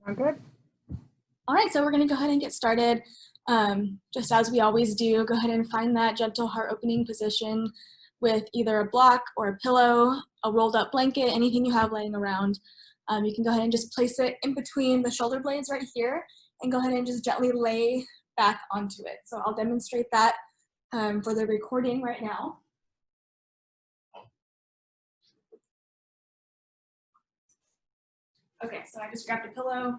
Sound good? All right, so we're gonna go ahead and get started. Just as we always do, go ahead and find that gentle heart opening position with either a block or a pillow, a rolled up blanket, anything you have laying around. You can go ahead and just place it in between the shoulder blades right here and go ahead and just gently lay back onto it. So I'll demonstrate that for the recording right now. Okay, so I just grabbed a pillow,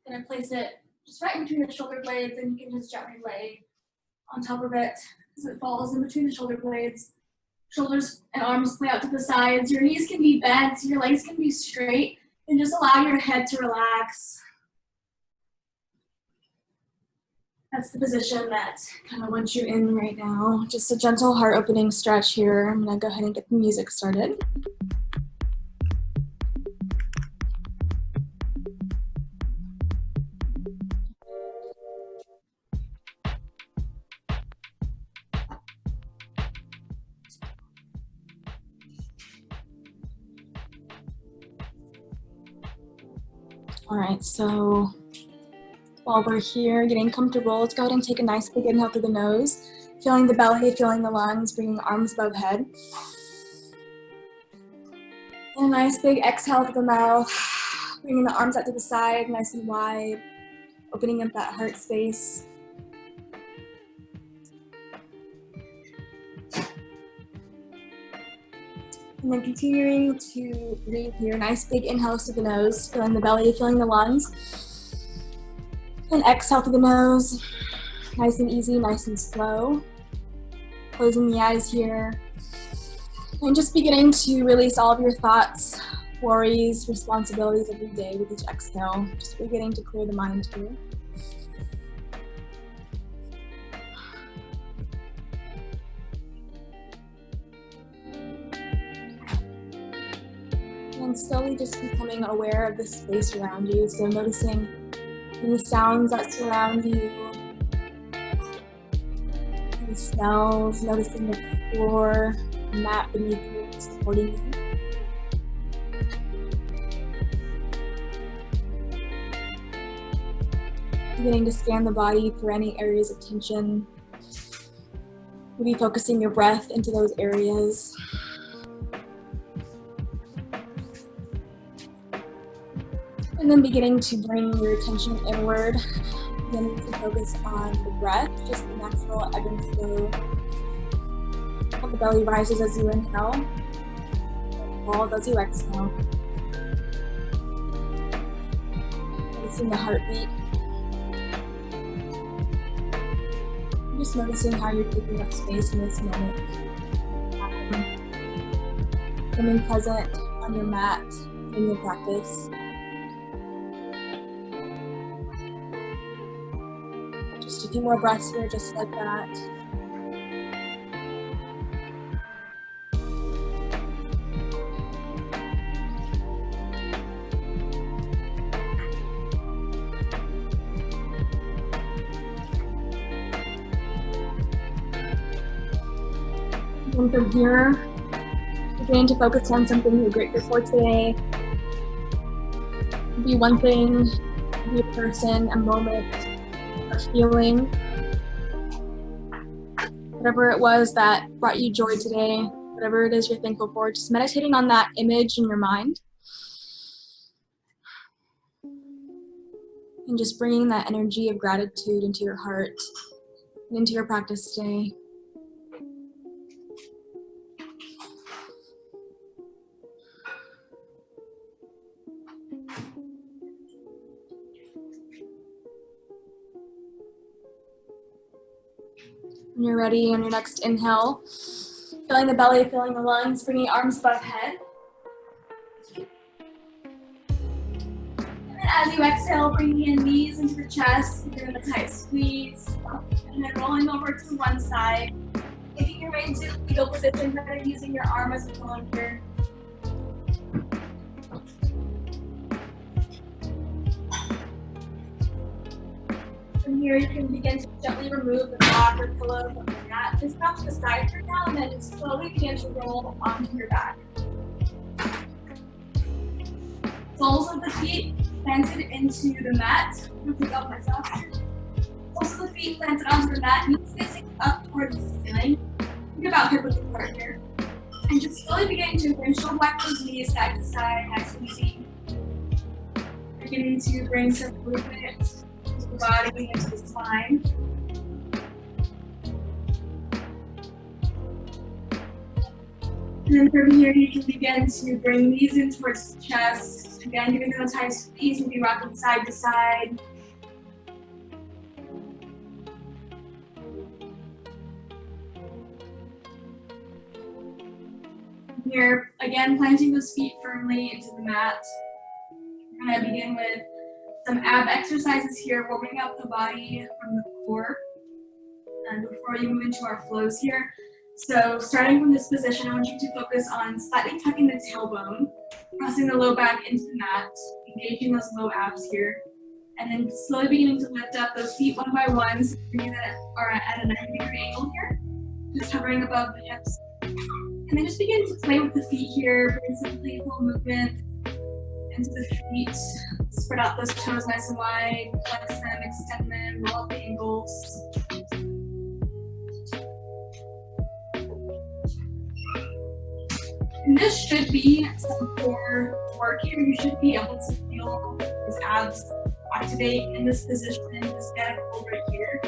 gonna place it just right in between the shoulder blades, and you can just gently lay on top of it as it falls in between the shoulder blades. Shoulders and arms play out to the sides. Your knees can be bent, your legs can be straight, and just allow your head to relax. That's the position that kind of wants you in right now. Just a gentle heart opening stretch here. I'm gonna go ahead and get the music started. All right, so while we're here getting comfortable, let's go ahead and take a nice big inhale through the nose, feeling the belly, feeling the lungs, bringing arms above head. And a nice big exhale through the mouth, bringing the arms out to the side, nice and wide, opening up that heart space. And then continuing to breathe here, nice big inhale through the nose, feeling the belly, feeling the lungs. And exhale through the nose, nice and easy, nice and slow. Closing the eyes here. And just beginning to release all of your thoughts, worries, responsibilities every day with each exhale. Just beginning to clear the mind here. And slowly just becoming aware of the space around you. So noticing any sounds that surround you, any smells, noticing the floor, the mat beneath you, supporting you. Beginning to scan the body for any areas of tension. Maybe focusing your breath into those areas. And then beginning to bring your attention inward, beginning to focus on the breath, just the natural ebb and flow. How the belly rises as you inhale, falls as you exhale. Noticing the heartbeat. Just noticing how you're taking up space in this moment. Becoming present on your mat in your practice. Just a few more breaths here, just like that. And from here, beginning to focus on something you're grateful for today. Be one thing, be a person, a moment, a feeling, whatever it was that brought you joy today, whatever it is you're thankful for, just meditating on that image in your mind. And just bringing that energy of gratitude into your heart and into your practice today. When you're ready, on your next inhale, feeling the belly, feeling the lungs, bringing arms above head. And then as you exhale, bringing your knees into the chest, giving a tight squeeze, and then rolling over to one side, taking your way into fetal position, but then using your arm as a pillow here. From here, you can begin to gently remove the block or pillow from your mat. Just come to the side for now, and then just slowly begin to roll onto your back. Soles of the feet planted into the mat. I'm gonna pick up myself. Also the feet planted onto the mat, knees facing up towards the ceiling. Think about hip width apart here. And just slowly beginning to windshield wipe those knees side to side, nice and easy. Beginning to bring some movement into the body, into the spine. And then from here, you can begin to bring knees in towards the chest. Again, giving them a tight squeeze, maybe rocking side to side. Here, again, planting those feet firmly into the mat. We're going to begin with some ab exercises here, warming up the body from the core. And before you move into our flows here, so starting from this position, I want you to focus on slightly tucking the tailbone, pressing the low back into the mat, engaging those low abs here, and then slowly beginning to lift up those feet one by one, so you that are at a 90-degree angle here, just hovering above the hips. And then just begin to play with the feet here, bring some playful movement into the feet, spread out those toes nice and wide, flex them, extend them, roll up the ankles. And this should be some core work here. You should be able to feel those abs activate in this position, this static hold right here.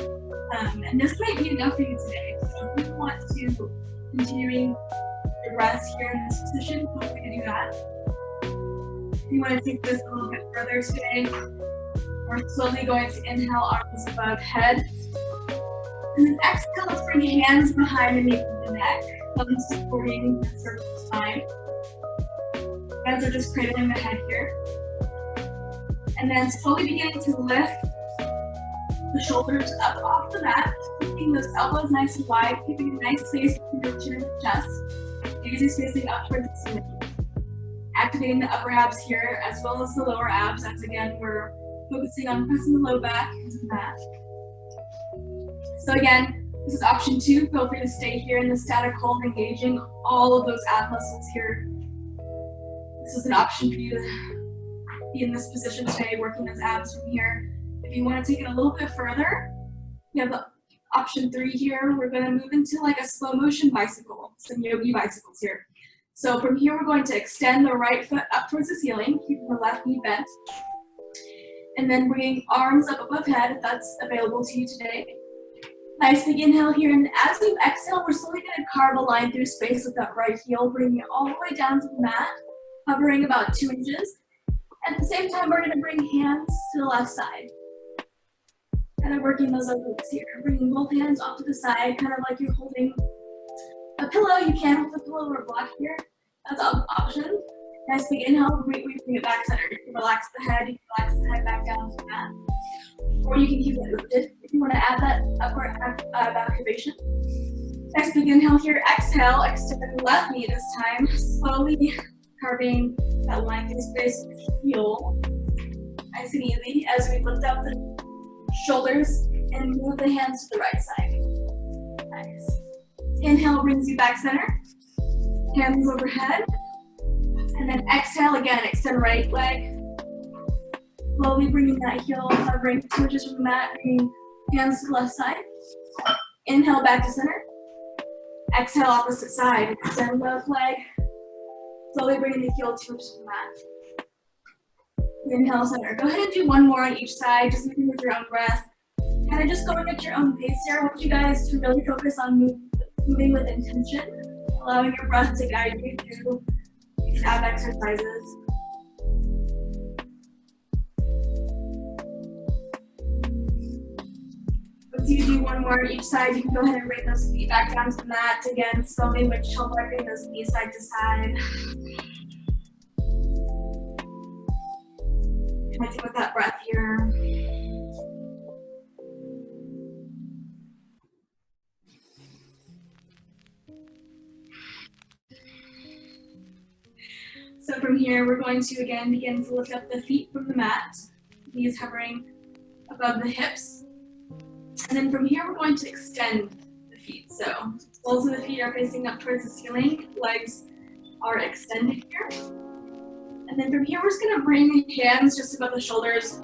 And this might be enough for you today. So if you want to continuing your breaths here in this position, feel free to do that. If you want to take this a little bit further today, we're slowly going to inhale, arms above head. And then exhale, let's bring hands behind underneath the neck. Thumbs supporting the cervical spine. Hands are just cradling the head here. And then slowly beginning to lift the shoulders up off the mat, keeping those elbows nice and wide, keeping a nice space between your chin and the chest. Gaze is facing up towards the ceiling. Activating the upper abs here as well as the lower abs, as again we're focusing on pressing the low back into the mat. So again, this is option 2. Feel free to stay here in the static hold, engaging all of those ab muscles here. This is an option for you to be in this position today, working those abs from here. If you want to take it a little bit further, we have the option 3 here. We're going to move into like a slow motion bicycle, some yogi bicycles here. So from here, we're going to extend the right foot up towards the ceiling, keeping the left knee bent. And then bringing arms up above head, if that's available to you today. Nice big inhale here, and as you exhale, we're slowly going to carve a line through space with that right heel, bringing it all the way down to the mat, hovering about 2 inches. At the same time, we're going to bring hands to the left side. Kind of working those obliques here, bringing both hands off to the side, kind of like you're holding a pillow. You can hold the pillow or a block here. That's an option. Nice big inhale, we bring it back center. You can relax the head, you can relax the head back down to the mat. Or you can keep it lifted if you want to add that upward activation. Next big inhale here, exhale, extend the left knee this time, slowly carving that line through space with the heel. Nice and easy as we lift up the shoulders and move the hands to the right side. Nice. Inhale brings you back center, hands overhead. And then exhale again, extend right leg. Slowly bringing that heel, hovering 2 inches from the mat, bringing hands to the left side. Inhale back to center. Exhale opposite side, extend left leg. Slowly bringing the heel 2 inches from the mat. Inhale center. Go ahead and do one more on each side, just moving with your own breath. Kind of just going at your own pace here. I want you guys to really focus on moving with intention, allowing your breath to guide you through these ab exercises. Once you do one more on each side, you can go ahead and bring those feet back down to the mat. Again, slowly windshield wiping those knees side to side. Connecting with that breath here. So from here, we're going to again begin to lift up the feet from the mat, knees hovering above the hips. And then from here, we're going to extend the feet. So soles of the feet are facing up towards the ceiling, legs are extended here. And then from here, we're just gonna bring hands just above the shoulders.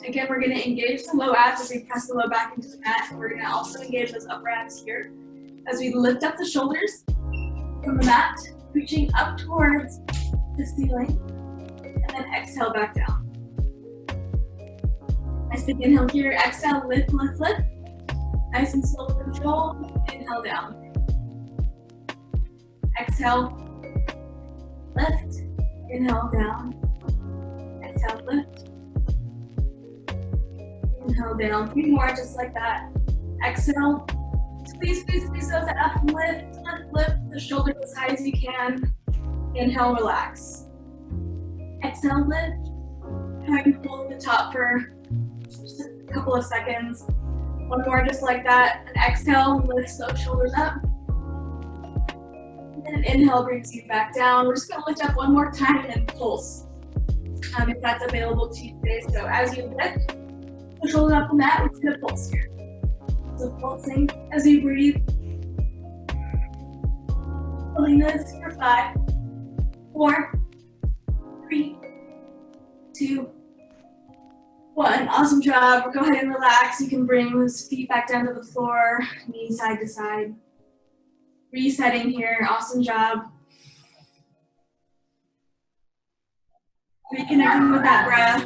Again, we're gonna engage the low abs as we press the low back into the mat. We're gonna also engage those upper abs here as we lift up the shoulders from the mat, reaching up towards the ceiling, and then exhale back down. Nice big inhale here, exhale, lift, lift, lift. Nice and slow control, inhale down. Exhale, lift, inhale down. Exhale, lift. Inhale down, 3 more just like that. Exhale, squeeze, squeeze, squeeze those up, lift, lift, lift the shoulders as high as you can. Inhale, relax. Exhale, lift. Try and hold the top for just a couple of seconds. 1 more just like that. And exhale, lift those shoulders up. And then an inhale brings you back down. We're just gonna lift up 1 more time and then pulse. If that's available to you today. So as you lift the shoulders off the mat, we're just gonna pulse here. So pulsing as we breathe. Holding this for 5, 4, 3, 2, 1. Awesome job. Go ahead and relax. You can bring those feet back down to the floor, knees side to side. Resetting here. Awesome job. Reconnecting with that breath.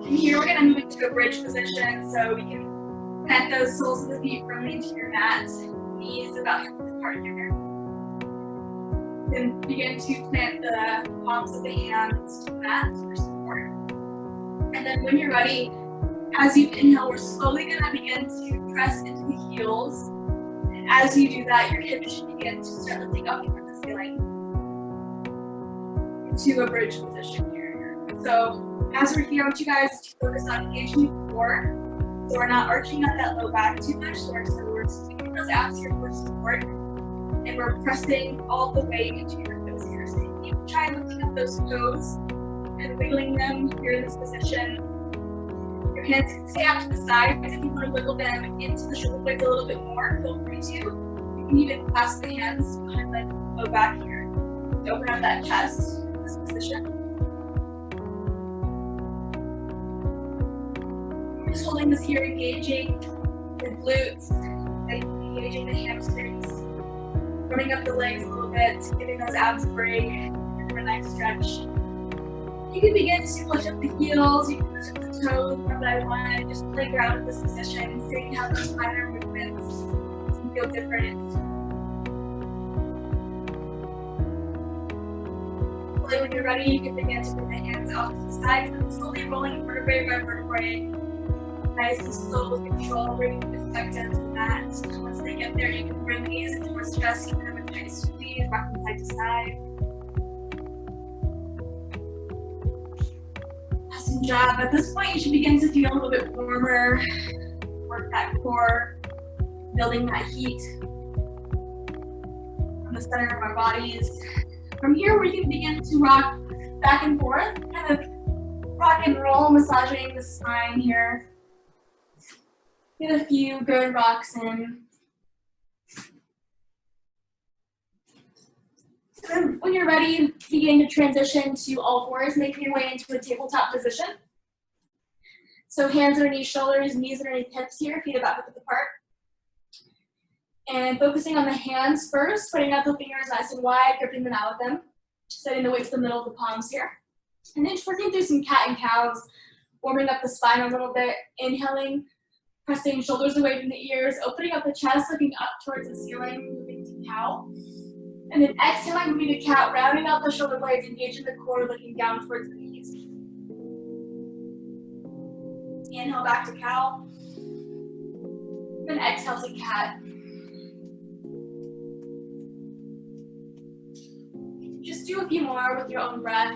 And here we're gonna move into a bridge position, so we can plant those soles of the feet firmly into your mat. Knees about hip width apart here. Then begin to plant the palms of the hands to the mat for support. And then when you're ready, as you inhale, we're slowly gonna begin to press into the heels. And as you do that, your hips should begin to start lifting up toward the ceiling into a bridge position here. So as we're here, I want you guys to focus on engaging the core. So we're not arching up that low back too much, so we're squeezing those abs here for support. And we're pressing all the way into your toes here. So you can try lifting up those toes and wiggling them here in this position. Your hands can stay out to the sides. If you want to wiggle them into the shoulder blades a little bit more, feel free to. You can even clasp the hands behind the low back here to open up that chest in this position. Just holding this here, engaging the glutes, engaging the hamstrings, running up the legs a little bit, giving those abs a break, for a nice stretch. You can begin to lift up the heels, you can lift up the toes, whatever I want, just play around with this position, seeing how those minor movements can feel different. When you're ready, you can begin to bring the hands off to the sides and slowly rolling vertebrae by vertebrae. Nice and slow with control, bringing the back down to the mat. Once they get there, you can bring the knees into towards chest, keep them a tight squeeze, rocking side to side. Awesome job. At this point, you should begin to feel a little bit warmer. Work that core, building that heat from the center of our bodies. From here, we can begin to rock back and forth, kind of rock and roll, massaging the spine here. Get a few good rocks in. Then when you're ready, begin to transition to all fours, making your way into a tabletop position. So hands underneath shoulders, knees underneath hips here, feet about hip width apart. And focusing on the hands first, spreading out the fingers nice and wide, gripping them out with them. Setting the weight to the middle of the palms here. And then just working through some cat and cows, warming up the spine a little bit, inhaling, pressing shoulders away from the ears, opening up the chest, looking up towards the ceiling, moving to cow. And then exhaling, moving to cat, rounding out the shoulder blades, engaging the core, looking down towards the knees. Inhale back to cow. Then exhale to cat. Just do a few more with your own breath.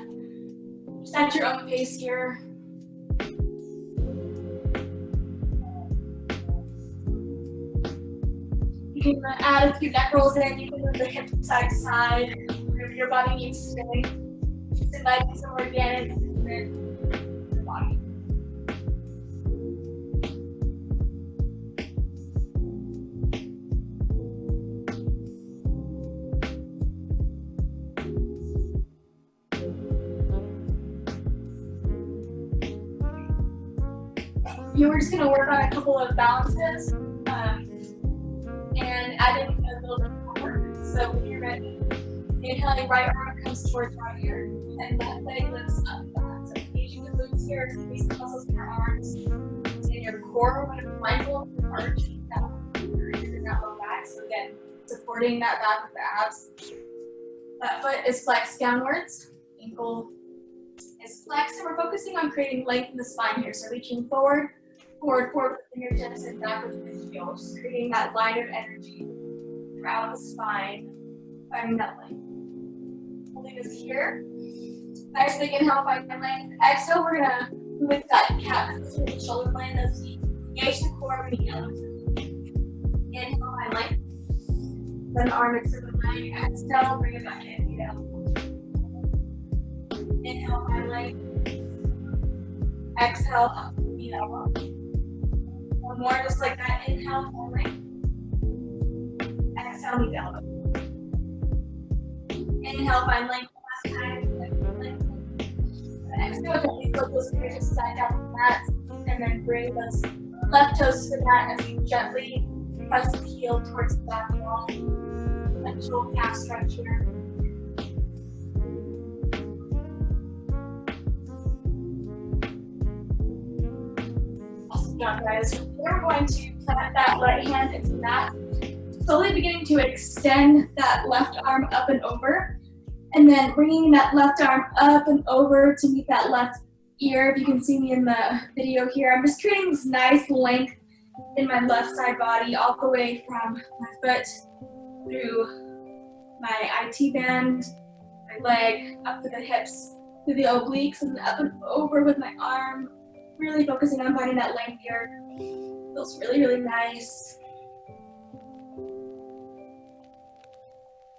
Just at your own pace here. You can add a few neck rolls in. You can move the hips side to side, wherever your body needs today. Just inviting some organic movement in the body. Here we're just gonna work on a couple of balances and adding a little bit more. So when you're ready, inhaling, right arm comes towards right ear, and left leg lifts up and back. So engaging the glutes here to release the muscles in your arms and your core. When it's mindful of the arch, that low back. So again, supporting that back with the abs. That foot is flexed downwards. Ankle is flexed, and we're focusing on creating length in the spine here. So reaching forward, forward with fingertips, and backwards with the heel. Just creating that line of energy throughout the spine, finding that length. Holding this here. Nice big inhale, find that length. Exhale, we're gonna move that cat through the shoulder blade as we engage the core with the elbows. Inhale, find length. Then arm extend the leg. Exhale, bring it back in. Feet out. Inhale, find length. Exhale, up. Feet out. One more, just like that. Inhale, find length. Exhale, knee down. Inhale, find length. Last time. Exhale, gently flip those fingertips side down the mat, and then bring those left toes to the mat as you gently press the heel towards the back wall. Mental calf stretch here. Awesome job, guys. We're going to plant that right hand into the mat. Slowly beginning to extend that left arm up and over. And then bringing that left arm up and over to meet that left ear. If you can see me in the video here, I'm just creating this nice length in my left side body, all the way from my foot through my IT band, my leg, up to the hips, through the obliques, and up and over with my arm. Really focusing on finding that length here. Feels really, really nice.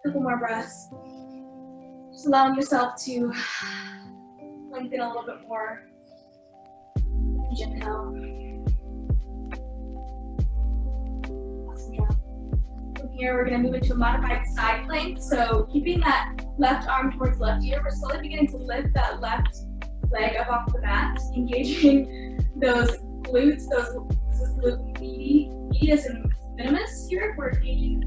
Couple more breaths. Just allowing yourself to lengthen a little bit more. Inhale. Awesome job. From here, we're going to move into a modified side plank. So keeping that left arm towards left ear, we're slowly beginning to lift that left leg up off the mat, engaging those glutes. This is glute medius and minimus here. We're engaging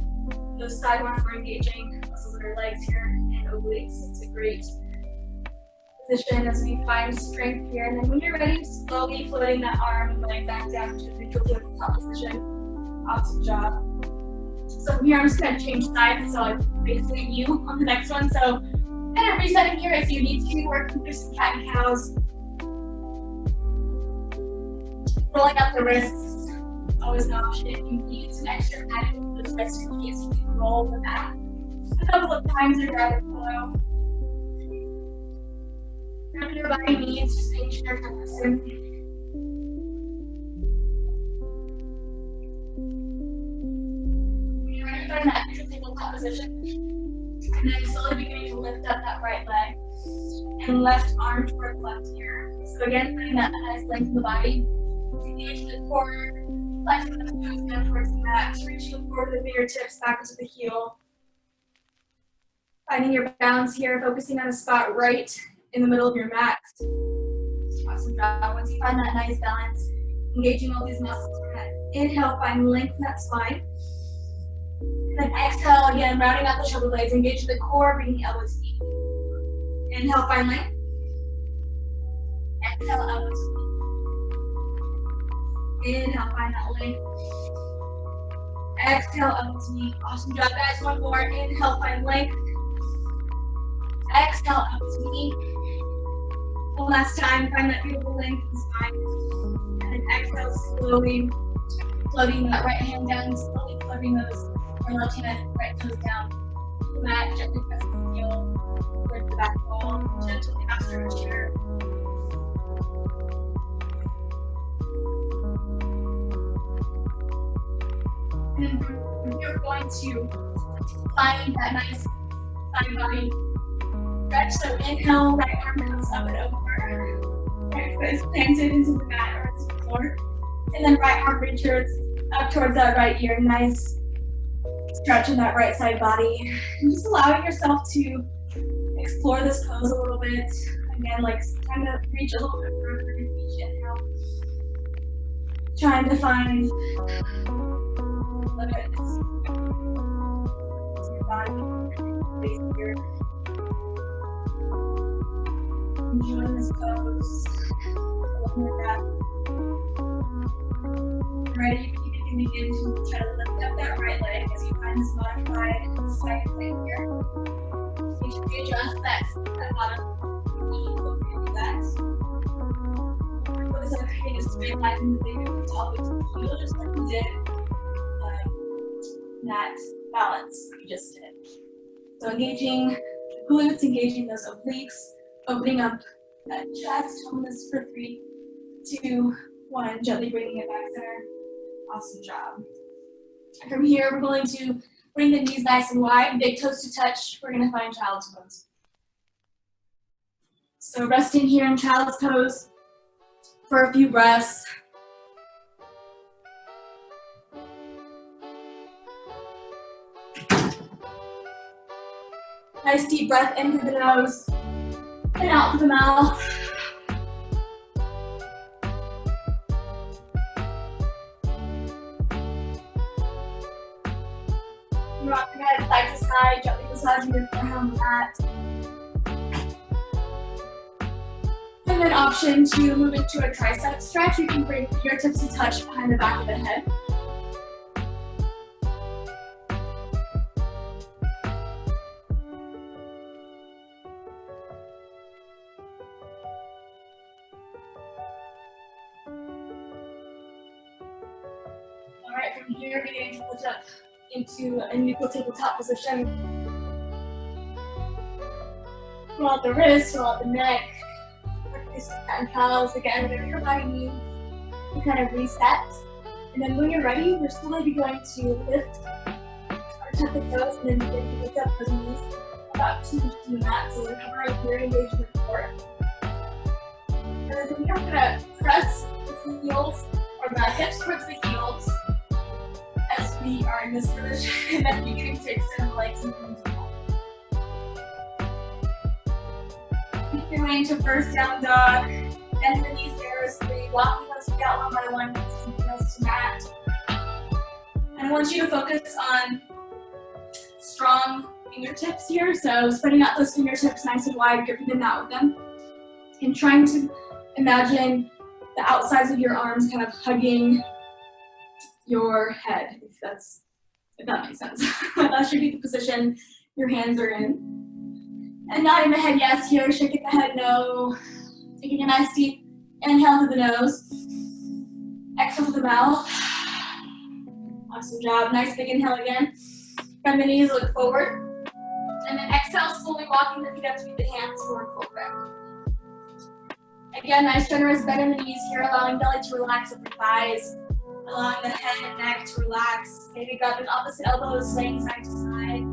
those side ones. We're engaging muscles in our legs here and obliques. It's a great position as we find strength here. And then when you're ready, slowly floating that arm and leg back down to neutral tabletop position. Awesome job. So from here, I'm just going to change sides. So I'm facing you on the next one. So kind of resetting here if you need to, working through some cat and cows. Rolling up the wrists, always an option. If you need some extra padding with those wrists, you can roll the mat a couple of times or grab a pillow. Whatever your body needs, just make sure to listen. When you're ready, find that neutral tabletop position. And then slowly beginning to lift up that right leg and left arm towards left ear. So again, finding that nice length in the body. Engage the core, flexing the toes down towards the mat, reaching forward with the fingertips, backwards with the heel. Finding your balance here, focusing on a spot right in the middle of your mat. Awesome job. Once you find that nice balance, engaging all these muscles, we're gonna inhale, find length in that spine. Then exhale, again, rounding out the shoulder blades, engaging the core, bringing the elbows to feet. Inhale, find length. Exhale, elbows to feet. Inhale, find that length. Exhale, elbows to knee. Awesome job, guys. One more. Inhale, find length. Exhale, elbows to knee. One last time, find that beautiful length in the spine. And then exhale, slowly floating that right hand down, slowly floating those. Or left hand, right toes down to the mat, gently press the heel towards the back wall, gently after a chair. And then you're going to find that nice side body stretch. So inhale, right arm comes up and over. Right foot is planted into the mat or into the floor. And then right arm reaches up towards that right ear. Nice stretch in that right side body. And just allowing yourself to explore this pose a little bit. Again, like kind of reach a little bit further in each inhale. Trying to find limits to your body, face here. Enjoying this pose. Along with that. Ready, you can begin to try to lift up that right leg as you find this modified second leg here. Make sure you adjust that bottom knee before you do that. Focus on creating a straight line from the big of the top of the heel, just like you did that balance you just did. So engaging the glutes, engaging those obliques, opening up that chest, hold this for 3, 2, 1, gently bringing it back center. Awesome job. From here, we're going to bring the knees nice and wide, big toes to touch. We're going to find child's pose. So resting here in child's pose for a few breaths. Nice deep breath in through the nose and out through the mouth. Rock your head side to side, gently massaging your forehead on the mat. And then option to move into a tricep stretch. You can bring your fingertips to touch behind the back of the head. All right, from here, beginning to lift up into a neutral tabletop position. Roll out the wrists, roll out the neck. Practice cat and cows again, whatever your body needs. You kind of reset. And then when you're ready, we're slowly going to lift our tuck the toes and then begin to lift up those knees about 2 inches from the mat. So we're covering here, engaging the core. And then we are going to press the heels or the hips towards the heels as we are in this position, and then beginning to extend the legs and come down. Keep your way into first down dog. Bend the knees generously, walking those feet out one by one, heels to mat. And I want you to focus on strong fingertips here, so spreading out those fingertips nice and wide, gripping them out with them, and trying to imagine the outsides of your arms kind of hugging your head, if that makes sense. That should be the position your hands are in. And nodding the head yes here, shaking the head no. Taking a nice deep inhale through the nose. Exhale through the mouth. Awesome job. Nice big inhale again. Bend the knees, look forward. And then exhale, slowly walking the feet up to meet the hands forward, fold. Again, nice generous bend in the knees here, allowing belly to relax over thighs. Allowing the head and neck to relax. Maybe grabbing opposite elbows, swaying side to side.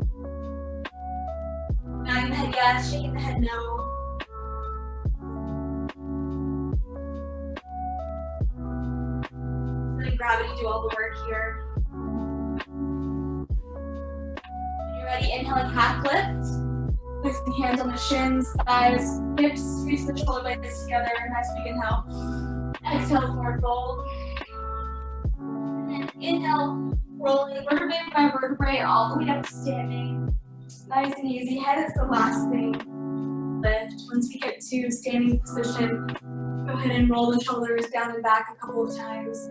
Nodding the head yes, shaking the head no. Letting gravity do all the work here. When you're ready, inhaling half lift. Placing hands on the shins, thighs, hips, squeeze the shoulder blades together. Nice big inhale. Exhale, forward fold. And inhale, rolling vertebrae by vertebrae all the way up to standing. Nice and easy. Head is the last thing. Lift. Once we get to standing position, go ahead and roll the shoulders down and back a couple of times.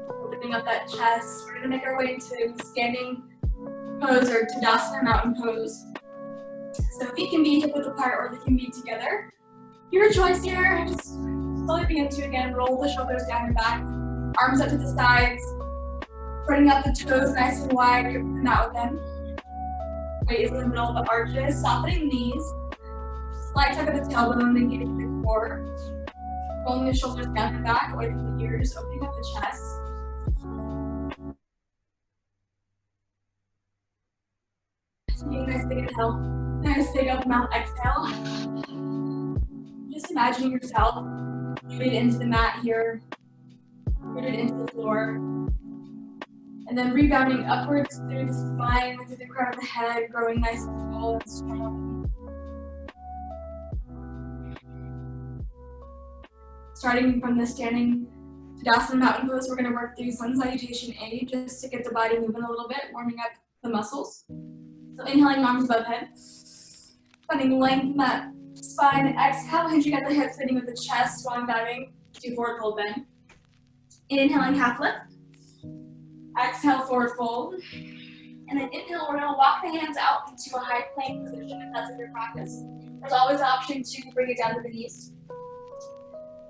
Opening up that chest. We're going to make our way to standing pose or Tadasana mountain pose. So feet can be hip width apart or they can be together. Your choice here. Just slowly begin to again roll the shoulders down and back. Arms up to the sides. Spreading out the toes nice and wide, gripping them out with them. Weight is in the middle of the arches, softening knees. Slight tuck of the tailbone, engaging the core. Rolling the shoulders down and back, away from the ears, opening up the chest. Taking a nice big inhale, nice big open mouth exhale. Just imagining yourself rooted into the mat here, rooted into the floor. And then rebounding upwards through the spine, through the crown of the head, growing nice and tall and strong. starting from the standing Tadasana mountain pose, we're gonna work through sun salutation A just to get the body moving a little bit, warming up the muscles. So inhaling, arms above head. Finding length in that spine. Exhale, hinging at the hips, sitting with the chest, swan diving to forward fold bend. Inhaling, half lift. Exhale, forward fold. And then inhale, we're gonna walk the hands out into a high plank position if that's in your practice. There's always an option to bring it down to the knees.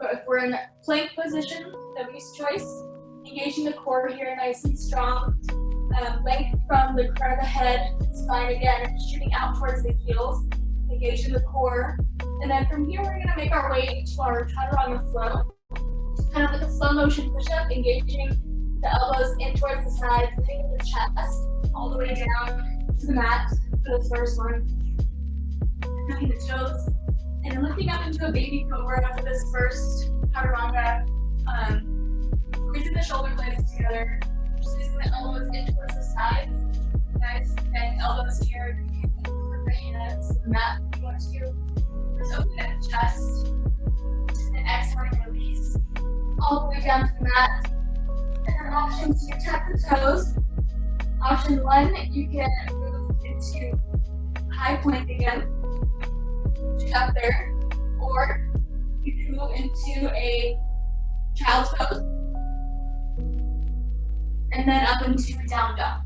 But if we're in plank position, W's choice, engaging the core here, nice and strong. Length from the crown of the head, spine again, shooting out towards the heels, engaging the core. And then from here, we're gonna make our way to our chaturanga flow. Kind of like a slow motion push-up, engaging the elbows in towards the sides, hitting the chest, all the way down to the mat for the first one. Tucking the toes, and then lifting up into a baby cobra after this first chaturanga. Squeezing the shoulder blades together, squeezing the elbows in towards the sides. Nice, bend elbows here. You can put the hands to the mat if you want to. Just open at the chest. And exhaling, release. All the way down to the mat. And then option 2, tap the toes. Option 1, you can move into high plank again. Up there, or you can move into a child's pose, and then up into a down dog.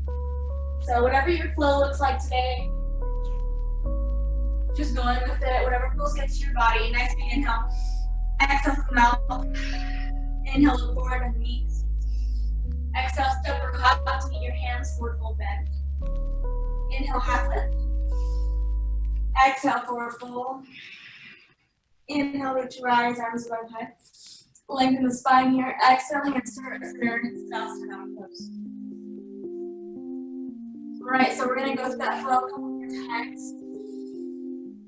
So whatever your flow looks like today, just going with it, whatever feels good to your body. Nice big inhale. Exhale from the mouth. Inhale, look forward on the knees. Exhale, step or hop to get your hands forward, fold bend. Inhale, half lift. Exhale, forward fold. Inhale, reach, rise, arms above head. Lengthen the spine here. Exhale, hands to heart, Tadasana mountain pose. Alright, so we're going to go through that flow a couple more times.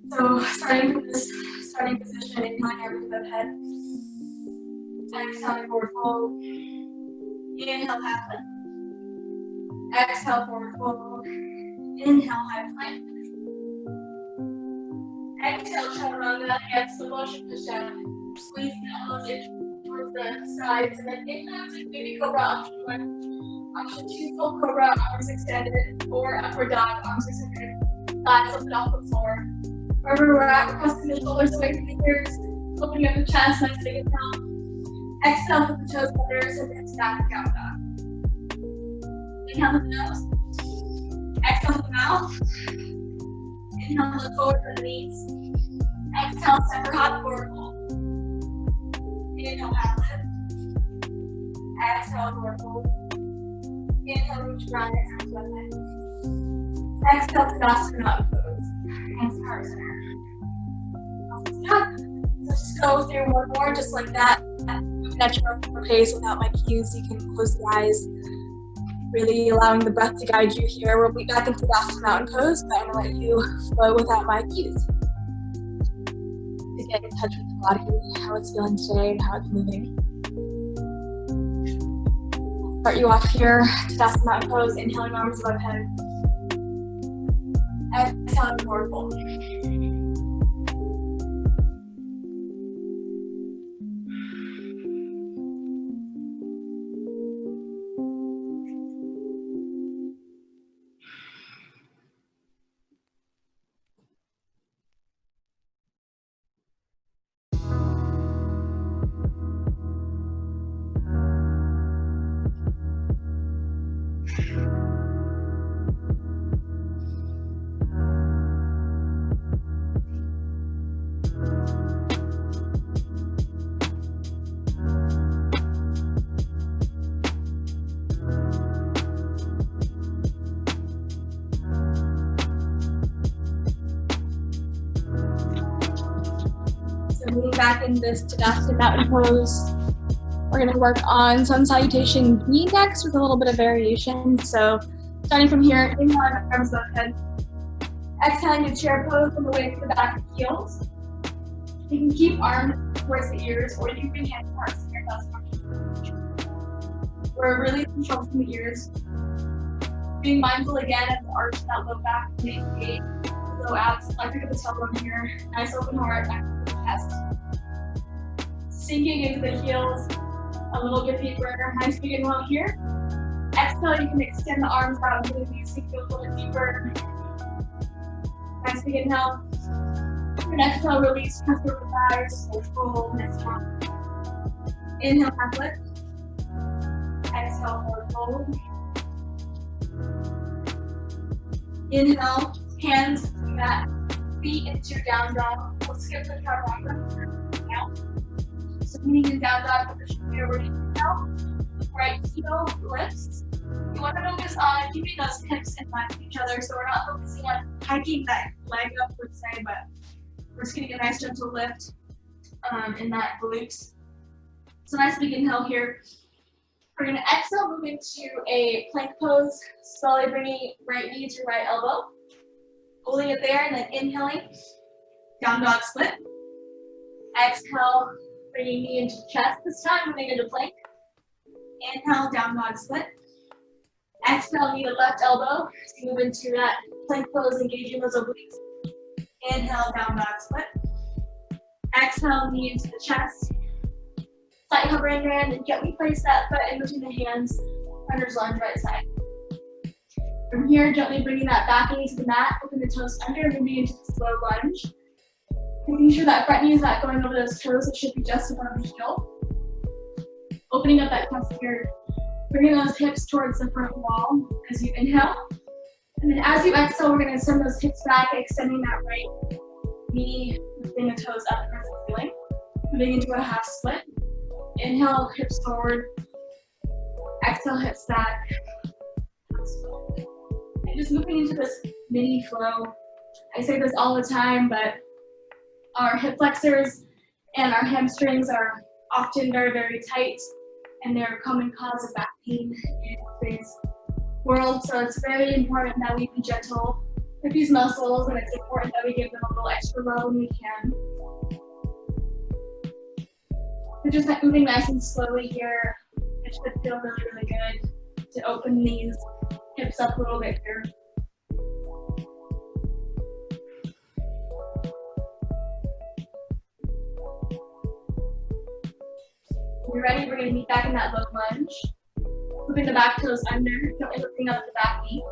So starting from this starting position, inhaling, arms above head. Exhale, forward fold. Inhale, half lift. Exhale, forward fold. Inhale, high plank. Exhale, chaturanga, hands to motion push-up. Squeeze the elbows in towards the sides, and then inhale to baby cobra, option 1. Option 2, full cobra, arms extended, or upward dog, arms extended, thighs lifted off the floor. Wherever we're at, we're pressing the shoulders away from the ears, opening up the chest, nice big inhale. Exhale, put the toes together, so it's back down dog. Inhale with the nose. Exhale with the mouth. Inhale, look forward for the knees. Exhale, step or hop forward fold. Inhale, half lift. Exhale, forward fold. Inhale, reach around your arms above head. Exhale, Tadasana mountain pose. Hands to heart center. Awesome job. So just go through one more, just like that. Moving at your own pace without my cues. You can close the eyes. Really allowing the breath to guide you here. We'll be back into Tadasana mountain pose, but I'm going to let you flow without my cues. To get in touch with the body, how it's feeling today, and how it's moving. I'll start you off here, Tadasana mountain pose, inhaling, arms above head. Exhaling, forward fold. Moving back in this Tadasana mountain pose, we're going to work on sun salutation B next with a little bit of variation. So starting from here, inhaling, arms above head. Exhaling to chair pose on the way to the back of heels. You can keep arms towards the ears, or you can hand heart center. We're really controlled from the ears. Being mindful again of the arch of that low back, maintain low abs, electric of the tailbone here. Nice open heart, back to the chest. sinking into the heels a little bit deeper. Nice big inhale here. Exhale, you can extend the arms out, really these sink a little bit deeper. Nice big inhale. And exhale, release, press over the thighs, fold, next one. Inhale, half lift. Exhale, forward fold. Inhale, hands, mat, feet into down dog. We'll skip the chaturanga now. So meaning in down dog, put the shoulder over inhale. Right heel lifts. You want to focus on keeping those hips in line with each other, so we're not focusing on hiking that leg up per se, but we're just getting a nice gentle lift in that glutes. So nice big inhale here. We're going to exhale, move into a plank pose, slowly bringing right knee to right elbow. Holding it there and then inhaling, down dog split. Exhale, bringing knee into chest this time, moving into plank. Inhale, down dog split. Exhale, knee to left elbow. So move into that plank pose, engaging those obliques. Inhale, down dog split. Exhale, knee into the chest. Slight hover in your hand and gently place that foot in between the hands. Runner's lunge right side. From here, gently bringing that back knee to the mat, open the toes under, moving into the slow lunge. Making sure that front knee is not going over those toes, it should be just above the heel. Opening up that chest here, bringing those hips towards the front wall as you inhale. And then as you exhale, we're going to send those hips back, extending that right knee, lifting the toes up towards the ceiling. Moving into a half split. Inhale, hips forward. Exhale, hips back. And just moving into this mini flow. I say this all the time, but our hip flexors and our hamstrings are often very, very tight, and they're a common cause of back pain in today's world. So it's very important that we be gentle with these muscles, and it's important that we give them a little extra love when we can. We're just moving nice and slowly here. It should feel really, really good to open these hips up a little bit here. When you're ready, we're going to meet back in that low lunge. Moving the back toes under, gently lifting up the back knee.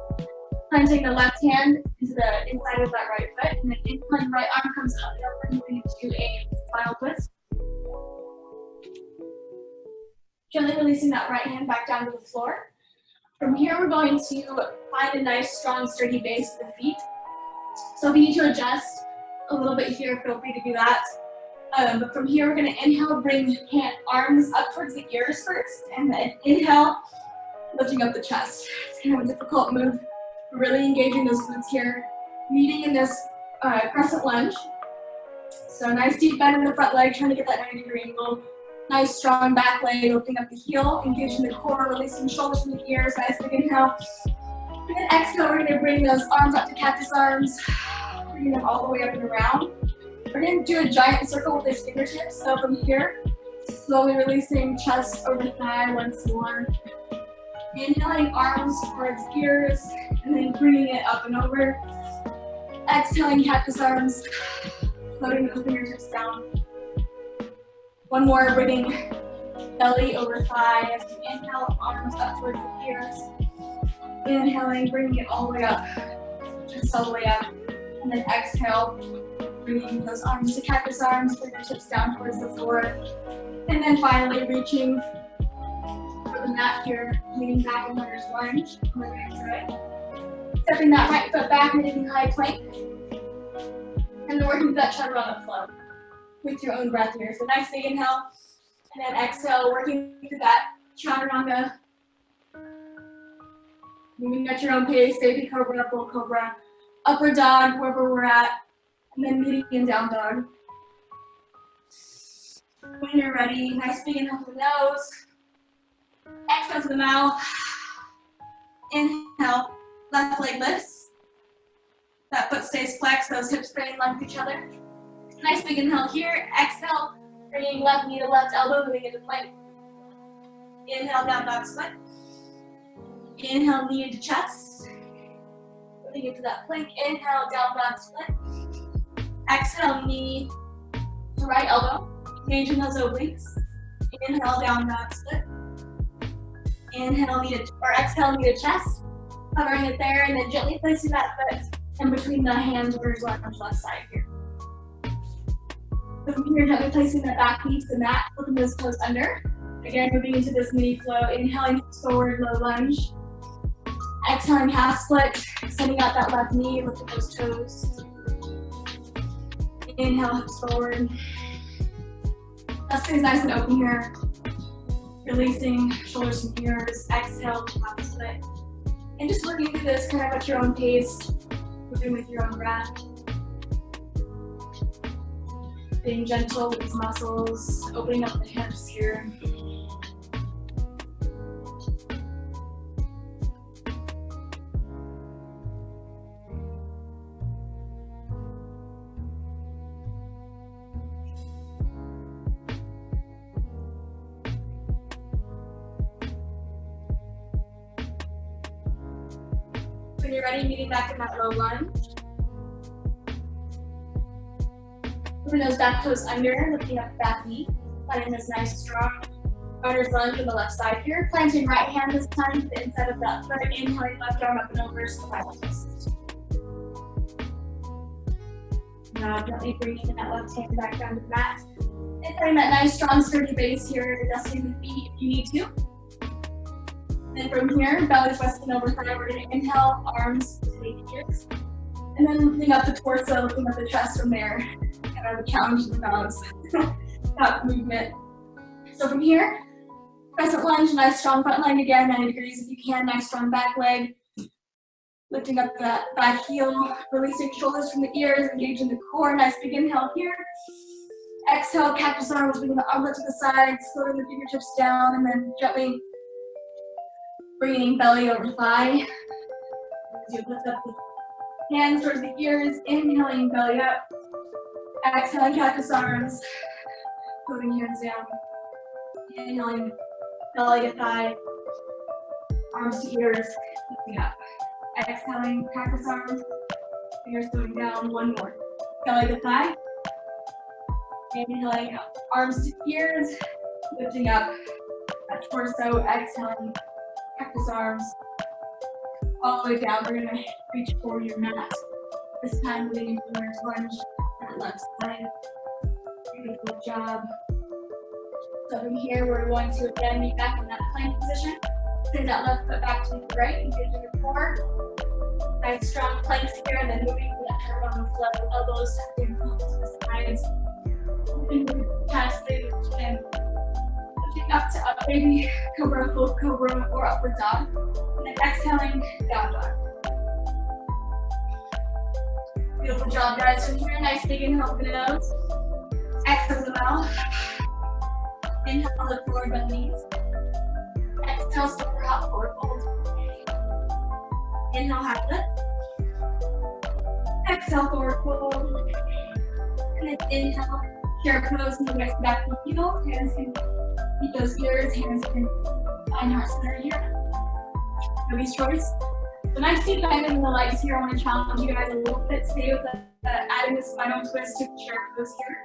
Planting the left hand into the inside of that right foot, and then incline right arm comes up and over, moving into a final twist. Gently releasing that right hand back down to the floor. From here, we're going to find a nice, strong, sturdy base for the feet. So if you need to adjust a little bit here, feel free to do that. But from here, we're going to inhale, bring arms up towards the ears first, and then inhale, lifting up the chest. It's kind of a difficult move. We're really engaging those glutes here, meeting in this crescent lunge. So nice deep bend in the front leg, trying to get that 90-degree angle. Nice strong back leg, opening up the heel, engaging the core, releasing the shoulders from the ears. Nice big inhale. And then exhale, we're going to bring those arms up to cactus arms, bringing them all the way up and around. We're going to do a giant circle with the fingertips. So from here, slowly releasing chest over thigh once more. Inhaling arms towards ears, and then bringing it up and over. Exhaling cactus arms, floating the fingertips down. One more, bringing belly over thigh as you inhale, arms up towards the ears. Inhaling, bringing it all the way up, just all the way up. And then exhale, bringing those arms to cactus arms, fingertips down towards the floor. And then finally reaching for the mat here, leaning back in runner's lunge. Moving into it. Stepping that right foot back, making high plank. And then working that chaturanga flow with your own breath here. So nice big inhale, and then exhale, working through that chaturanga. Moving at your own pace, baby cobra, full cobra, upward dog, wherever we're at, and then meeting in down dog. When you're ready, nice big inhale to the nose, exhale to the mouth, inhale, left leg lifts, that foot stays flexed, those hips stay in line with each other. Nice big inhale here, exhale, bringing left knee to left elbow, moving into plank. Inhale, down dog split. Inhale, knee into chest. Moving into that plank, inhale, down dog split. Exhale, knee to right elbow. Engaging those obliques. Inhale, down dog split. Inhale, exhale, knee to chest. Covering it there, and then gently placing that foot in between the hands over his left side here. So from here, gently placing that back knee to the mat, flipping those toes under. Again, moving into this mini flow. Inhaling forward, low lunge. Exhaling, half split. Sending out that left knee, lifting those toes. Inhale, hips forward. Chest stays nice and open here. Releasing shoulders from ears. Exhale, half split. And just working through this kind of at your own pace, moving with your own breath. Being gentle with these muscles, opening up the hips here. When you're ready, meeting back in that low lunge. Moving those back toes under, lifting up the back knee. Finding this nice, strong runner's lunge on the left side here. Planting right hand this time to the inside of that foot. Inhaling left arm up and over, side twist. Now gently bringing that left hand back down to the mat. And finding that nice, strong, sturdy base here, adjusting the feet if you need to. And from here, belly's resting over thigh. We're going to inhale, arms to the ears. And then lifting up the torso, lifting up the chest from there. Kind of a challenge to the balance. That movement. So from here, crescent lunge, nice strong front leg again, 90 degrees if you can, nice strong back leg. Lifting up that back heel, releasing shoulders from the ears, engaging the core, nice big inhale here. Exhale, cactus arms, bringing the armlet to the sides, floating the fingertips down, and then gently bringing belly over thigh. As you lift up the hands towards the ears, inhaling belly up. Exhaling, cactus arms, putting hands down. Inhaling, belly to thigh, arms to ears, lifting up. Exhaling, cactus arms, fingers going down. One more. Belly to thigh. Inhaling, arms to ears, lifting up. That torso, exhaling, cactus arms, all the way down. We're gonna reach for your mat. This time, leaning forward, lunge. That left side. Beautiful job. So from here, we're going to again be back in that plank position. Send that left foot back to the right, engaging the core. Nice strong planks here, and then moving to that turn on the flow. Elbows tucked in, palms to the sides. Moving past the chin. Lifting up to up, baby cobra, full cobra, or upward dog. And then exhaling, down dog. Beautiful job, guys. From here, nice big inhale through the nose. Exhale the mouth. Inhale, look forward, bend the knees. Exhale, step for hop forward fold. Inhale, half lift. Exhale, forward fold. And then inhale, chair pose, and the back to the heels. Hands can meet those ears. Hands can find heart center here. Nobody's choice. So nice deep dive into the legs here. I want to challenge you guys a little bit today with adding the spinal twist to the chair pose here.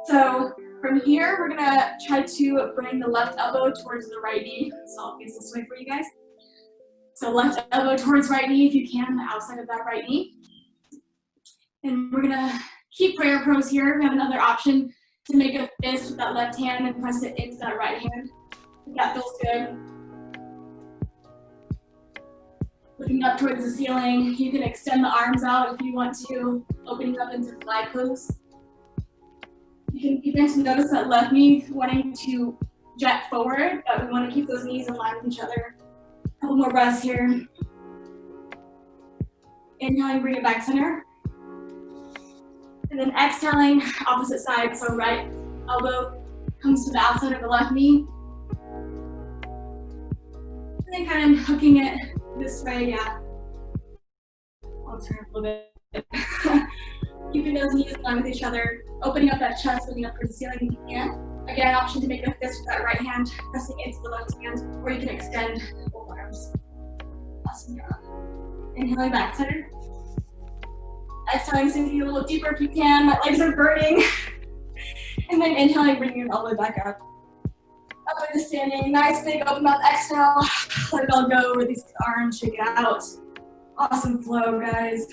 So from here, we're gonna try to bring the left elbow towards the right knee. So I'll face this way for you guys. So left elbow towards right knee if you can, outside of that right knee. And we're gonna keep prayer pose here. We have another option to make a fist with that left hand and press it into that right hand. If that feels good. Looking up towards the ceiling, you can extend the arms out if you want to, opening up into fly pose. You can begin to notice that left knee wanting to jet forward, but we want to keep those knees in line with each other. A couple more breaths here. Inhaling, bring it back center. And then exhaling, opposite side, so right elbow comes to the outside of the left knee. And then kind of hooking it this way, yeah. I'll turn a little bit. Keeping those knees in line with each other, opening up that chest, looking up towards the ceiling if you can. Again, option to make a fist with that right hand, pressing into the left hand, or you can extend both arms. Awesome job. Inhaling back center. Exhaling, sinking a little deeper if you can. My legs are burning. And then inhaling, bringing it all the way back up. Up into standing, nice big open mouth exhale. Let it all go, release the arms, shake it out. Awesome flow, guys.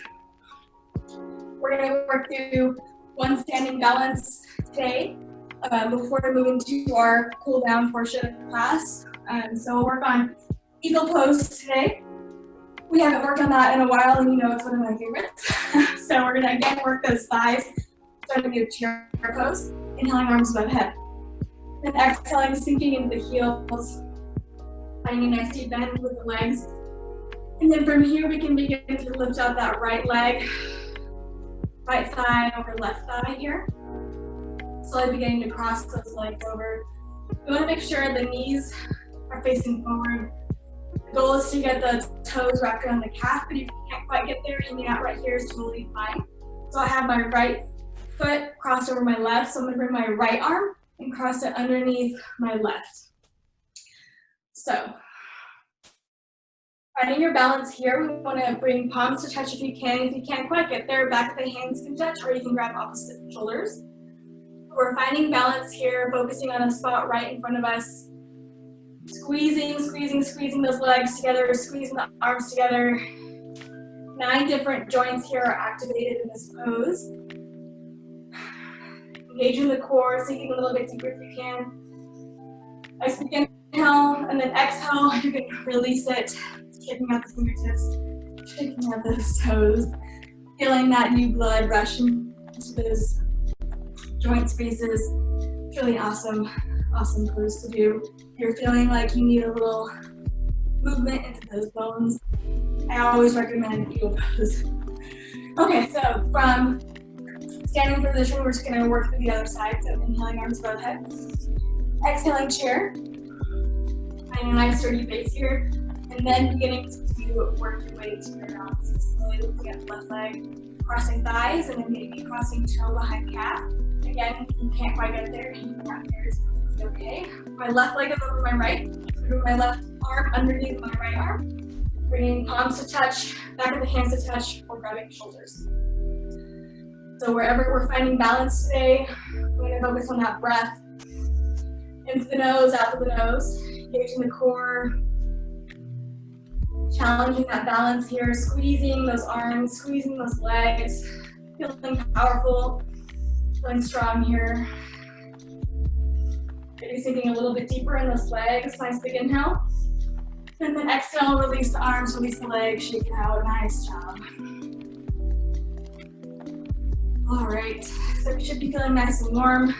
We're gonna work through one standing balance today before we move into our cool down portion of the class. So we'll work on eagle pose today. We haven't worked on that in a while, and you know it's one of my favorites. So we're gonna again work those thighs, starting with chair pose, inhaling arms above head. Then exhaling, sinking into the heels, finding a nice deep bend with the legs. And then from here, we can begin to lift up that right leg, right thigh over left thigh here. Slowly beginning to cross those legs over. You want to make sure the knees are facing forward. The goal is to get the toes wrapped around the calf, but if you can't quite get there, hanging out right here is totally fine. So I have my right foot crossed over my left, so I'm gonna bring my right arm and cross it underneath my left. So, finding your balance here, we want to bring palms to touch if you can. If you can't quite get there, back of the hands can touch, or you can grab opposite shoulders. We're finding balance here, focusing on a spot right in front of us. Squeezing, squeezing, squeezing those legs together, squeezing the arms together. 9 different joints here are activated in this pose. Engaging the core, sinking a little bit deeper if you can. Nice big inhale, and then exhale, you can release it. Kicking out the fingertips, shaking out those toes. Feeling that new blood rush into those joint spaces. It's really awesome, awesome pose to do. You're feeling like you need a little movement into those bones. I always recommend eagle pose. Okay, so from standing position, we're just gonna work through the other side. So inhaling arms above head. Exhaling chair. Finding a nice sturdy base here. And then beginning to work your way to your balance. Slowly looking at the left leg, crossing thighs, and then maybe crossing toe behind calf. Again, you can't quite get there, hanging out here is okay. My left leg is over my right. Bring my left arm underneath my right arm. Bringing palms to touch, back of the hands to touch, or grabbing shoulders. So wherever we're finding balance today, we're going to focus on that breath. Into the nose, out of the nose, engaging the core, challenging that balance here, squeezing those arms, squeezing those legs, feeling powerful, feeling strong here. Maybe sinking a little bit deeper in those legs, nice big inhale. And then exhale, release the arms, release the legs, shake it out, nice job. All right, so you should be feeling nice and warm.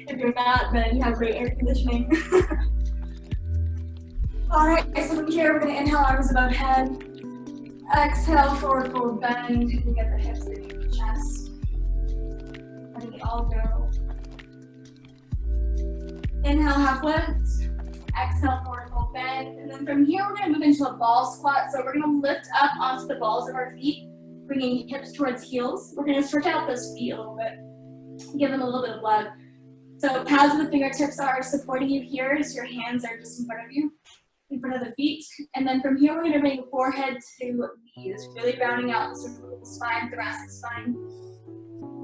If you're not, then you have great air conditioning. All right, so from here, we're gonna inhale, arms above head. Exhale, forward fold bend. You get the hips into the chest. Letting it all go. Inhale, half lift. Exhale, forward fold bend. And then from here, we're gonna move into a ball squat. So we're gonna lift up onto the balls of our feet, bringing hips towards heels. We're gonna stretch out those feet a little bit, give them a little bit of blood. So pads of the fingertips are supporting you here, so your hands are just in front of you, in front of the feet. And then from here, we're gonna bring forehead to knees, really rounding out the cervical spine, thoracic spine.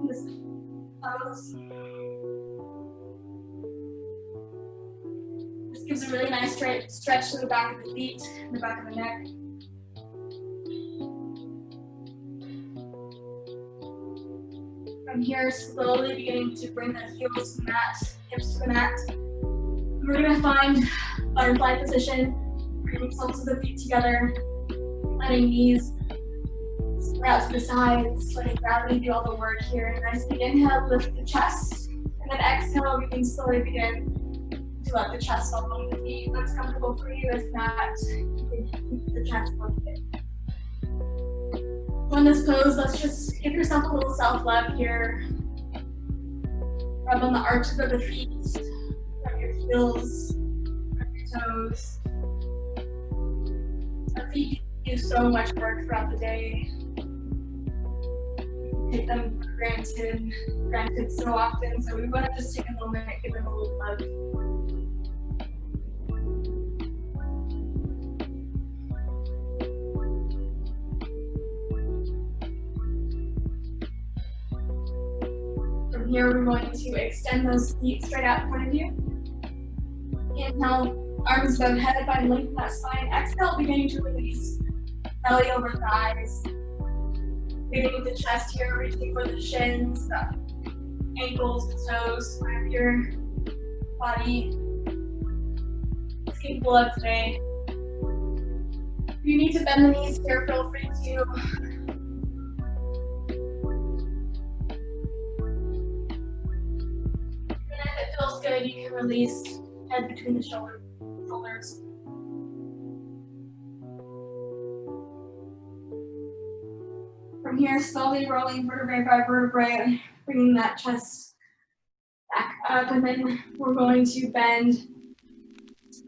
This pose. This gives a really nice stretch to the back of the feet, the back of the neck. From here, slowly beginning to bring the heels to the mat, hips to the mat. We're gonna find butterfly position, bringing the soles of the feet together, letting knees spread out to the sides, letting gravity do all the work here. Nice big inhale, lift the chest, and then exhale, we can slowly begin to let the chest fall below the feet. If that's comfortable for you. If not, you can keep the chest lifted. On this pose, let's just give yourself a little self-love here. Rub on the arches of the feet, rub your heels, rub your toes. Our feet do so much work throughout the day. We take them for granted so often, so we want to just take a moment and give them a little love. here, we're going to extend those feet straight out in front of you. Inhale, arms above head, find length in that spine. Exhale, beginning to release. Belly over thighs. Beginning with the chest here, reaching for the shins, the ankles, the toes, wherever your body is capable of today. If you need to bend the knees here, feel free to. And if it feels good, you can release head between the shoulders. From here, slowly rolling vertebrae by vertebrae, bringing that chest back up, and then we're going to bend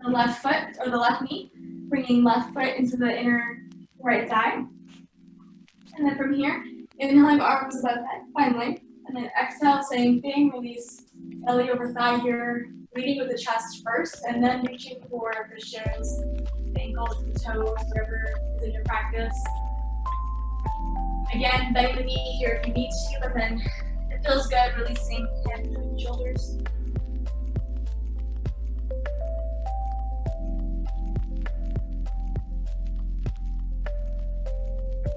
the left foot or the left knee, bringing left foot into the inner right thigh. And then from here, inhaling arms above head, find length, and then exhale, same thing, release belly over thigh here, leading with the chest first, and then reaching for the shins, the ankles, the toes, whatever is in your practice. Again, bending the knee here if you need to, and then if it feels good, releasing head between the shoulders.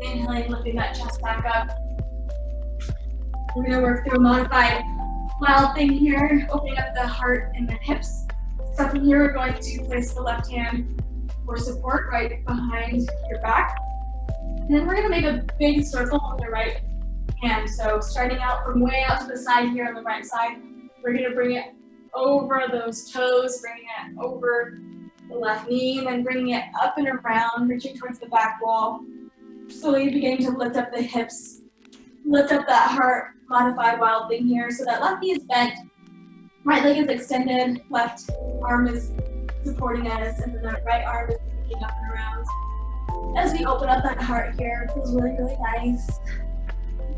Inhaling, lifting that chest back up. We're going to work through a modified wild thing here, opening up the heart and the hips. So from here, we're going to place the left hand for support right behind your back. And then we're going to make a big circle with the right hand. So starting out from way out to the side here on the right side, we're going to bring it over those toes, bringing it over the left knee, and then bringing it up and around, reaching towards the back wall. Slowly beginning to lift up the hips, lift up that heart, modified wild thing here. So that left knee is bent, right leg is extended, left arm is supporting us, and then that right arm is lifting up and around. As we open up that heart here, it feels really, really nice.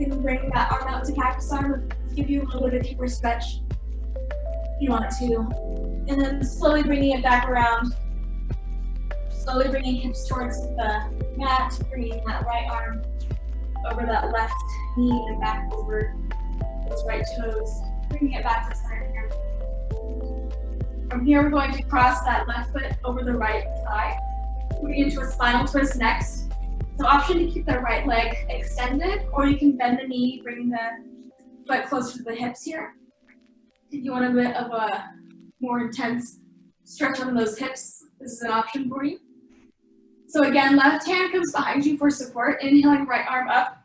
You can bring that arm out to cactus arm, give you a little bit of a deeper stretch if you want to. And then slowly bringing it back around. Slowly bringing hips towards the mat, bringing that right arm over that left knee and back over those right toes. Bringing it back to center here. From here, we're going to cross that left foot over the right thigh. Moving into a spinal twist next. So option to keep the right leg extended, or you can bend the knee, bring the foot closer to the hips here. If you want a bit of a more intense stretch on those hips, this is an option for you. So again, left hand comes behind you for support, inhaling right arm up,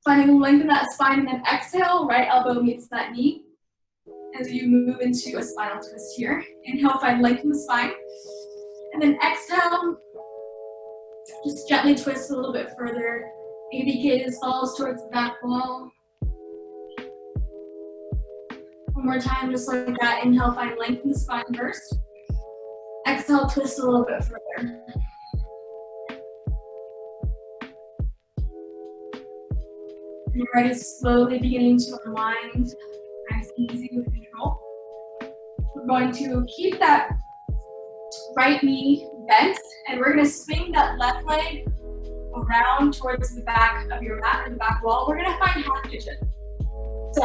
finding length in that spine, and then exhale, right elbow meets that knee as you move into a spinal twist here. Inhale, find length in the spine, and then exhale, just gently twist a little bit further. Maybe gaze falls towards the back wall. One more time, just like that. Inhale, find length in the spine first. Exhale, twist a little bit further. And you're ready, slowly beginning to unwind. Nice, easy with control. We're going to keep that right knee bent, and we're going to swing that left leg around towards the back of your mat and the back wall. We're going to find half pigeon. So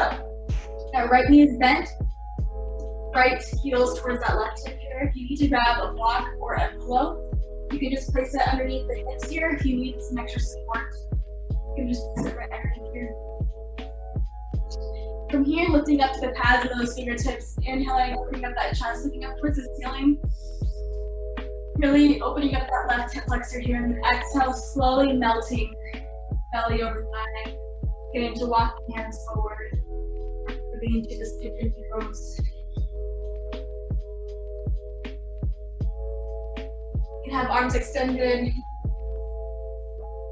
that right knee is bent, right heels towards that left hip here. If you need to grab a block or a pillow, you can just place it underneath the hips here. If you need some extra support, you can just place it right underneath here. From here, lifting up to the pads of those fingertips, inhaling, opening up that chest, looking up towards the ceiling. Really opening up that left hip flexor here, and then exhale, slowly melting belly over thigh. Getting to walk the hands forward. Moving into this pigeon pose. You can have arms extended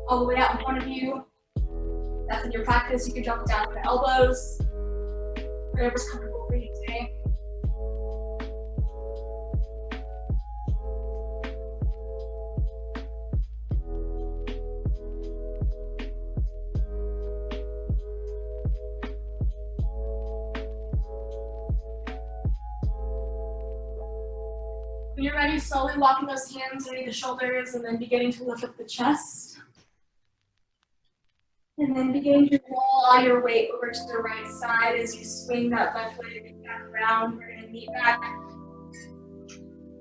all the way out in front of you. If that's in your practice, you can drop it down to the elbows. Whatever's comfortable for you today. When you're ready, slowly walking those hands underneath the shoulders and then beginning to lift up the chest. And then begin to roll all your weight over to the right side as you swing that left leg back around. We're going to meet back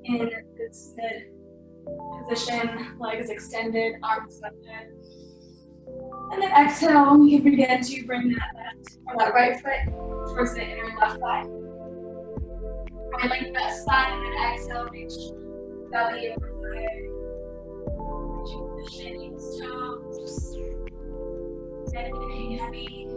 in this mid position, legs extended, arms lifted. And then exhale, you can begin to bring that left or that right foot towards the inner left thigh. Right leg that spine, and then exhale, reach belly over thigh. Reaching the shins, toes. Getting heavy.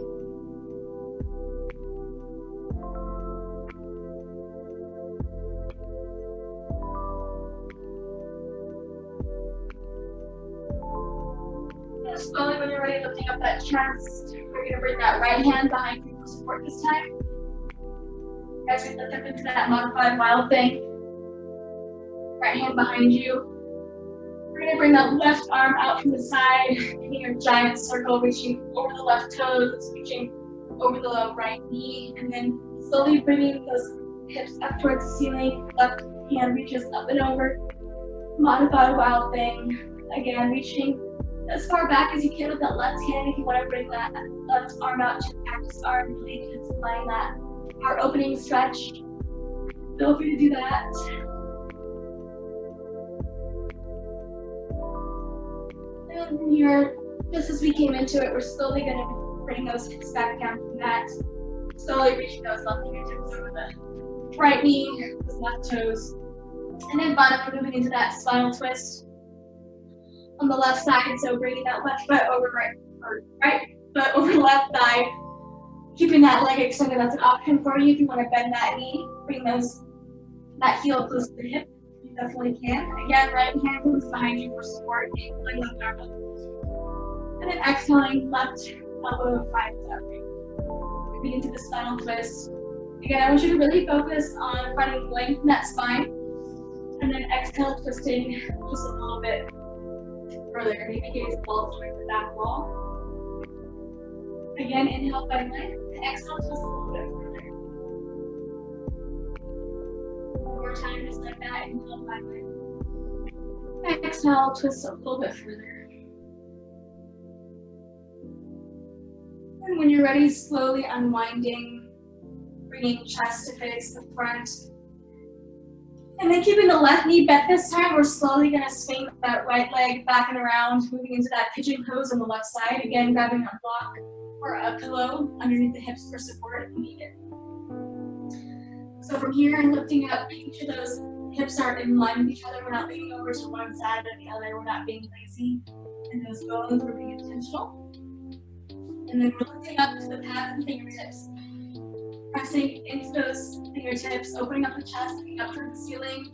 Slowly, when you're ready, lifting up that chest. We're going to bring that right hand behind you for support this time. As we lift up into that modified wild thing. Right hand behind you. We're going to bring that left arm out from the side, making a giant circle, reaching over the left toes, reaching over the right knee, and then slowly bringing those hips up towards the ceiling. Left hand reaches up and over. Modified wild thing. Again, reaching as far back as you can with that left hand. If you want to bring that left arm out to cactus arm, really just applying that heart opening stretch. Feel free to do that. And here, just as we came into it, we're slowly going to bring those hips back down from that. Slowly reaching those left fingertips over the right knee, those left toes. And then finally moving into that spinal twist on the left side. So bringing that left foot over right foot over left thigh. Keeping that leg extended, that's an option for you. If you want to bend that knee, bring that heel close to the hip. You definitely can. Again, right hand comes behind you for support. Pulling left arm up. And then exhaling, left elbow finds up. Moving into the spinal twist. Again, I want you to really focus on finding length in that spine. And then exhale, twisting just a little bit further. Maybe gaze balls towards the back wall. Again, inhale, find length. Exhale, twist a little bit further. One more time, just like that. Inhale, find length. Exhale, twist a little bit further. And when you're ready, slowly unwinding, bringing chest to face the front. And then keeping the left knee bent this time, we're slowly going to swing that right leg back and around, moving into that pigeon pose on the left side. Again, grabbing a block or a pillow underneath the hips for support if you need it. So from here, lifting up, making sure those hips are in line with each other. We're not leaning over to one side or the other. We're not being lazy. And those bones, we're being intentional. And then we're lifting up to the pads and fingertips. Pressing into those fingertips, opening up the chest, looking up towards the ceiling.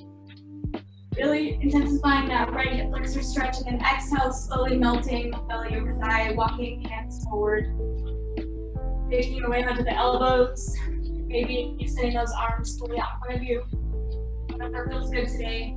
Really intensifying that right hip flexor stretch, and then exhale, slowly melting belly over thigh, walking hands forward. Making your way onto the elbows. Maybe extending those arms fully out in front of you. Whatever feels good today.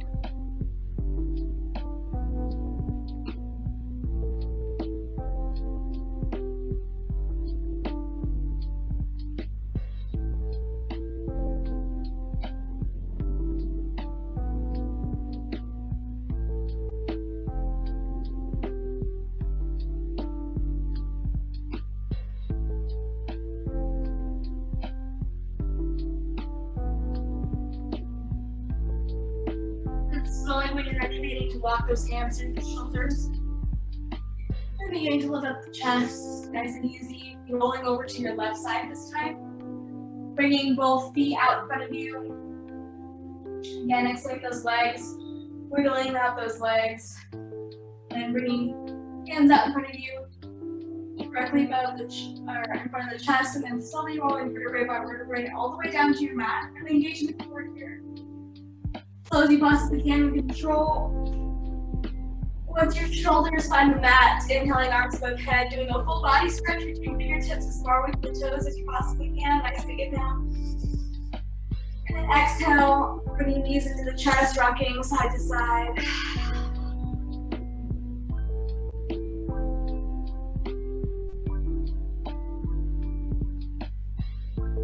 Slowly, when you're ready, beginning to walk those hands through the shoulders. And beginning to lift up the chest, nice and easy. Rolling over to your left side this time. Bringing both feet out in front of you. Again, extending those legs, wiggling out those legs. And bringing hands out in front of you. Directly above in front of the chest, and then slowly rolling vertebrae by vertebrae all the way down to your mat. And engaging the core here. Slow as you possibly can with control. Once your shoulders find the mat, inhaling arms above head, doing a full body stretch, reaching fingertips as far away from the toes as you possibly can. Nice big inhale. And then exhale, bringing knees into the chest, rocking side to side.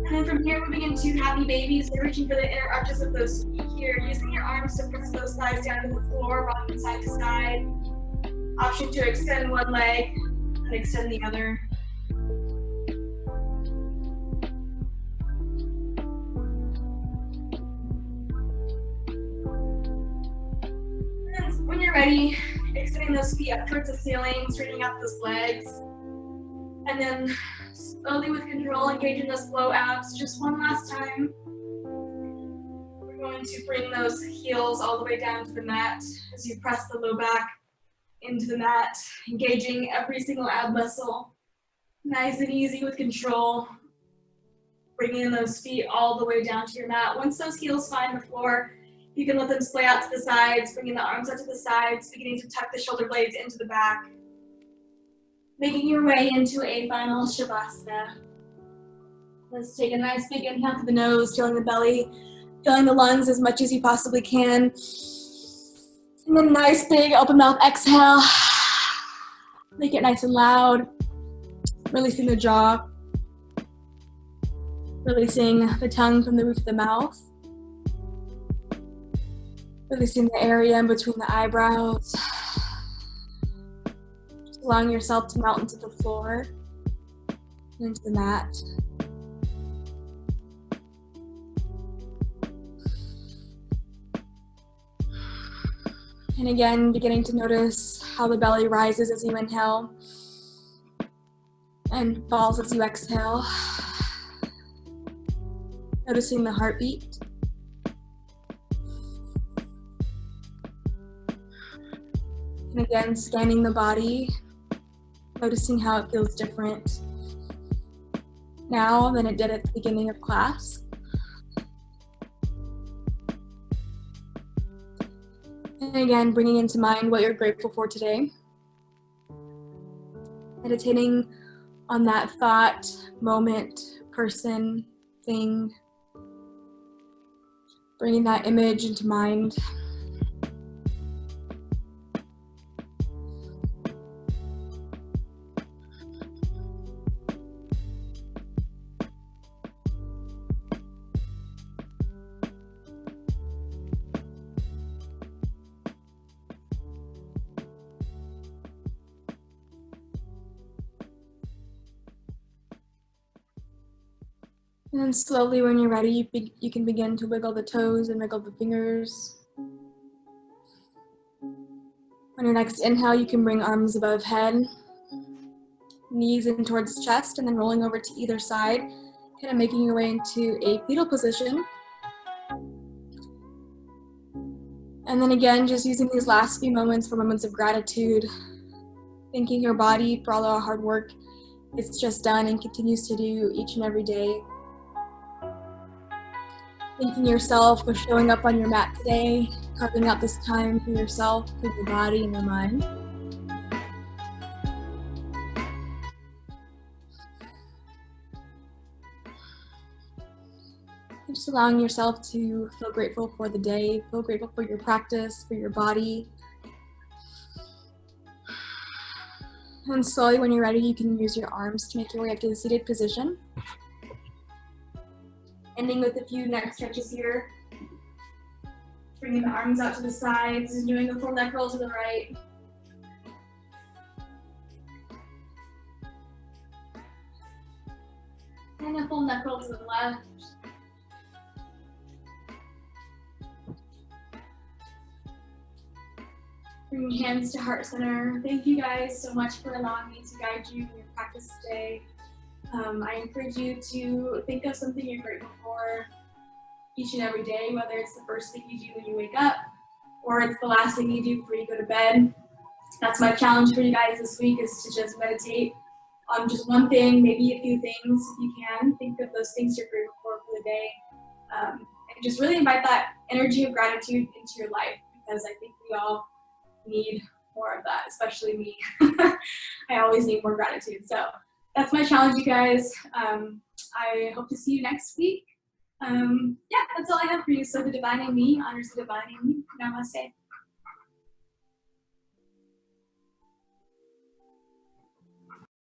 And then from here, moving into happy babies, you're reaching for the inner arches of those feet here, using your arms to press those thighs down to the floor, rocking side to side. Option to extend one leg, and and extend the other. And when you're ready, extending those feet up towards the ceiling, straightening out those legs. And then slowly with control, engaging those low abs. Just one last time. We're going to bring those heels all the way down to the mat as you press the low back into the mat, engaging every single ab muscle. Nice and easy with control. Bringing those feet all the way down to your mat. Once those heels find the floor, you can let them splay out to the sides, bringing the arms out to the sides, beginning to tuck the shoulder blades into the back. Making your way into a final Shavasana. Let's take a nice big inhale through the nose, feeling the belly, feeling the lungs as much as you possibly can. And then nice big open mouth exhale. Make it nice and loud. Releasing the jaw. Releasing the tongue from the roof of the mouth. Releasing the area in between the eyebrows. Just allowing yourself to melt into the floor, into the mat. And again, beginning to notice how the belly rises as you inhale and falls as you exhale. Noticing the heartbeat. And again, scanning the body, noticing how it feels different now than it did at the beginning of class. And again, bringing into mind what you're grateful for today. Meditating on that thought, moment, person, thing. Bringing that image into mind. And then slowly, when you're ready, you can begin to wiggle the toes and wiggle the fingers. On your next inhale, you can bring arms above head, knees in towards chest, and then rolling over to either side, kind of making your way into a fetal position. And then again, just using these last few moments for moments of gratitude, thanking your body for all our hard work it's just done and continues to do each and every day. Thanking yourself for showing up on your mat today, carving out this time for yourself, for your body and your mind. And just allowing yourself to feel grateful for the day, feel grateful for your practice, for your body. And slowly, when you're ready, you can use your arms to make your way up to the seated position. Ending with a few neck stretches here. Bringing the arms out to the sides and doing a full neck roll to the right. And a full neck roll to the left. Bring hands to heart center. Thank you guys so much for allowing me to guide you in your practice today. I encourage you to think of something you're grateful for each and every day, whether it's the first thing you do when you wake up or it's the last thing you do before you go to bed. That's my challenge for you guys this week, is to just meditate on just one thing, maybe a few things if you can. Think of those things you're grateful for the day. And just really invite that energy of gratitude into your life, because I think we all need more of that, especially me. I always need more gratitude. So that's my challenge, you guys. I hope to see you next week. Yeah, that's all I have for you. So the divine in me honors the divine in me. Namaste.